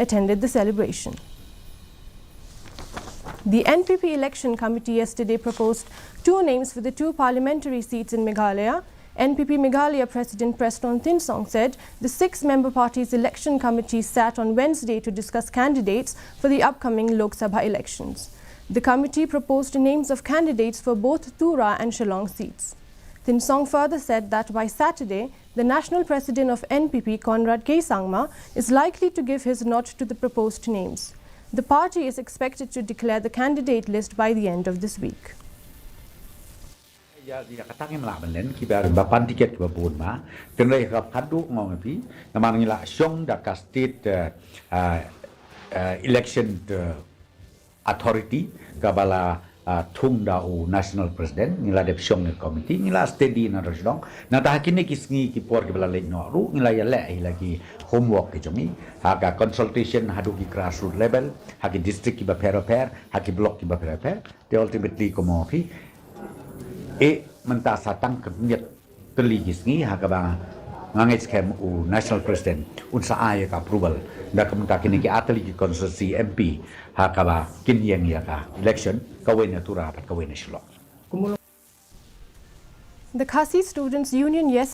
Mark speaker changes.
Speaker 1: attended the celebration. The NPP Election Committee yesterday proposed 2 names for the 2 parliamentary seats in Meghalaya. NPP Meghalaya President Preston Thinsong said the 6-member party's election committee sat on Wednesday to discuss candidates for the upcoming Lok Sabha elections. The committee proposed names of candidates for both Tura and Shillong seats. Thinsong further said that by Saturday, the national president of NPP, Conrad K. Sangma, is likely to give his nod to the proposed names. The party is expected to declare the candidate list by the end of this week.
Speaker 2: Ya katangin melaban kibar bapan tiket babun ma tenai kap kadu ngong pi namang nila syong da state election authority kabala thung da national president nila dep syong committee nila steady na rajong na ta kini kisngi ki por kabala le no ru nila ya le lagi homework ki jomi haga consultation hadu ki grassroots level hagi district ki ba pair hagi block ki ba pair they ultimately komo ki mentah satang kenyat teligis ni hakaba ngangit kem national president unsa ay ka approval da kementah kini ki atli ki constituency MP hakaba kinyang ya ka election kawin tura pat kawin Shillong.
Speaker 1: The Khasi Students Union